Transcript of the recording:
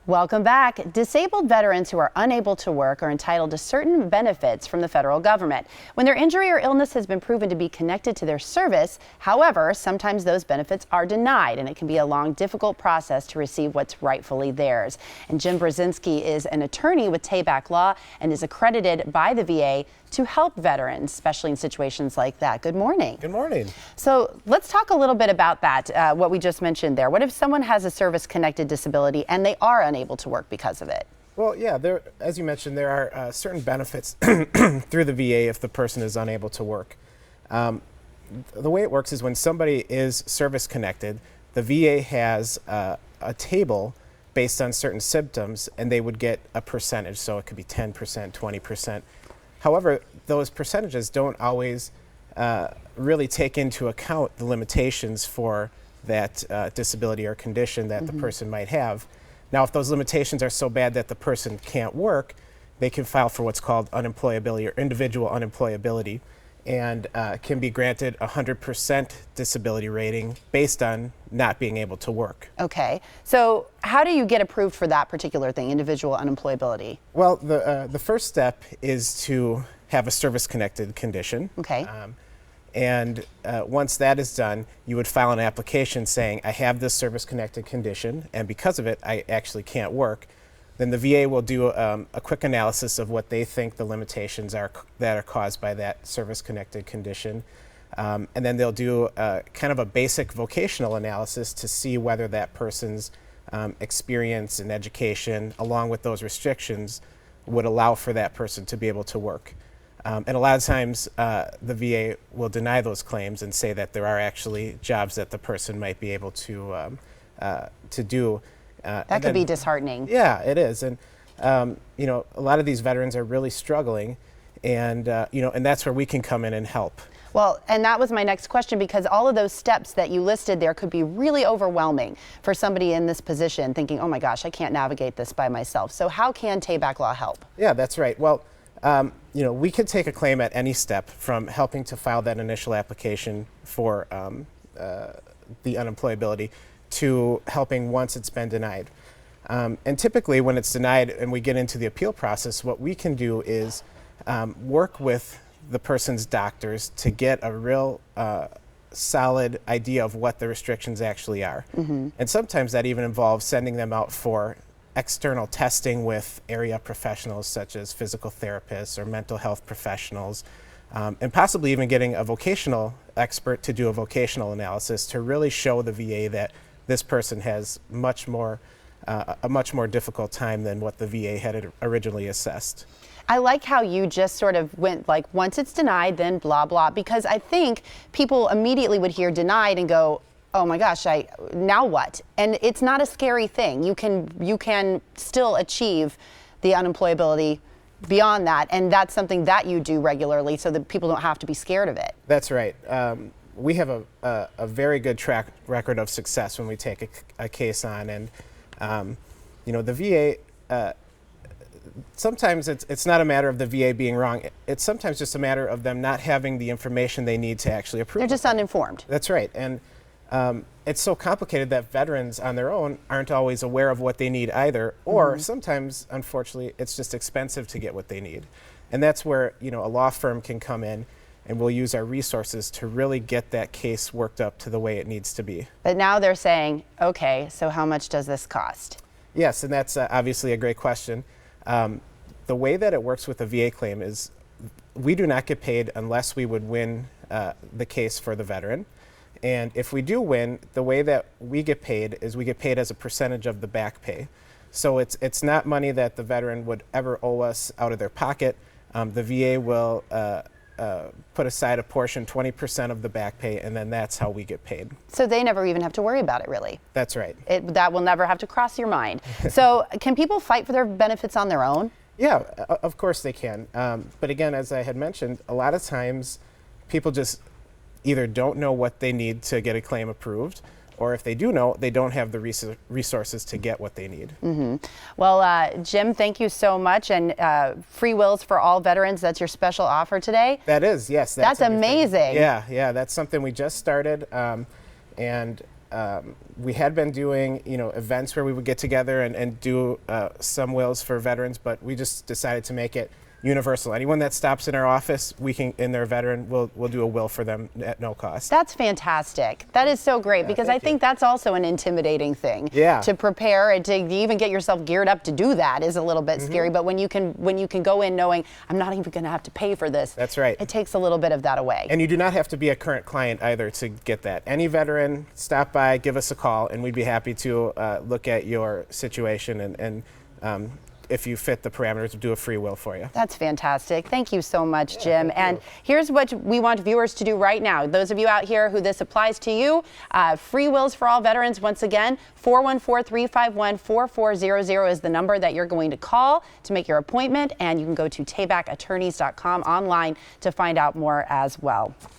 Welcome back. Disabled veterans who are unable to work are entitled to certain benefits from the federal government when their injury or illness has been proven to be connected to their service. However, sometimes those benefits are denied, and it can be a long, difficult process to receive what's rightfully theirs. And Jim Brzezinski is an attorney with Tabak Law and is accredited by the VA to help veterans, especially in situations like that. Good morning. Good morning. So let's talk a little bit about that, what we just mentioned there. What if someone has a service-connected disability and they are unable to work because of it? Well, yeah, as you mentioned, there are certain benefits through the VA if the person is unable to work. The way it works is when somebody is service-connected, the VA has a table based on certain symptoms, and they would get a percentage, so it could be 10%, 20%. However, those percentages don't always really take into account the limitations for that disability or condition that the person might have. Now, if those limitations are so bad that the person can't work, they can file for what's called unemployability or individual unemployability, and can be granted 100% disability rating based on not being able to work. Okay, so how do you get approved for that particular thing, individual unemployability? Well, the first step is to have a service-connected condition. Okay. And once that is done, you would file an application saying, I have this service-connected condition, and because of it, I actually can't work. Then the VA will do a quick analysis of what they think the limitations are that are caused by that service-connected condition. And then they'll do kind of a basic vocational analysis to see whether that person's experience and education, along with those restrictions, would allow for that person to be able to work. And a lot of times the VA will deny those claims and say that there are actually jobs that the person might be able to do. That could be disheartening. Yeah, it is. And, you know, a lot of these veterans are really struggling, and, you know, and that's where we can come in and help. Well, and that was my next question, because all of those steps that you listed there could be really overwhelming for somebody in this position thinking, oh my gosh, I can't navigate this by myself. So how can Tabak Law help? Yeah, that's right. Well, you know, we could take a claim at any step, from helping to file that initial application for the unemployability to helping once it's been denied. And typically when it's denied and we get into the appeal process, what we can do is work with the person's doctors to get a real solid idea of what the restrictions actually are. And sometimes that even involves sending them out for external testing with area professionals such as physical therapists or mental health professionals, and possibly even getting a vocational expert to do a vocational analysis to really show the VA that this person has a much more difficult time than what the VA had originally assessed. I like how you just sort of went like, once it's denied, then blah, blah, because I think people immediately would hear denied and go, oh my gosh, now what? And it's not a scary thing. You can still achieve the unemployability beyond that, and that's something that you do regularly so that people don't have to be scared of it. That's right. We have a very good track record of success when we take a case on, and you know, the VA, sometimes it's not a matter of the VA being wrong. It's sometimes just a matter of them not having the information they need to actually approve. They're just uninformed. That's right. And it's so complicated that veterans on their own aren't always aware of what they need either, or sometimes, unfortunately, it's just expensive to get what they need. And that's where, you know, a law firm can come in, and we'll use our resources to really get that case worked up to the way it needs to be. But now they're saying, okay, so how much does this cost? Yes, and that's obviously a great question. The way that it works with a VA claim is we do not get paid unless we would win the case for the veteran. And if we do win, the way that we get paid is we get paid as a percentage of the back pay. So it's not money that the veteran would ever owe us out of their pocket. The VA will put aside a portion, 20% of the back pay, and then that's how we get paid. So they never even have to worry about it, really. That's right. That will never have to cross your mind. So can people fight for their benefits on their own? Yeah, of course they can. But again, as I had mentioned, a lot of times people just either don't know what they need to get a claim approved, or if they do know, they don't have the resources to get what they need. Well, Jim, thank you so much. And Free Wills for All Veterans, that's your special offer today? That is, yes. That's amazing. Yeah, that's something we just started. And we had been doing, events where we would get together and do some wills for veterans, but we just decided to make it universal. Anyone that stops in our office, in their veteran, we'll do a will for them at no cost. That's fantastic. That is so great, because I think that's also an intimidating thing. Yeah. To prepare and to even get yourself geared up to do that is a little bit scary. But when you can go in knowing I'm not even going to have to pay for this, that's right. It takes a little bit of that away. And you do not have to be a current client either to get that. Any veteran, stop by, give us a call, and we'd be happy to look at your situation and if you fit the parameters, do a free will for you. That's fantastic. Thank you so much, Jim. And here's what we want viewers to do right now. Those of you out here who this applies to you, free wills for all veterans. Once again, 414-351-4400 is the number that you're going to call to make your appointment. And you can go to tabakattorneys.com online to find out more as well.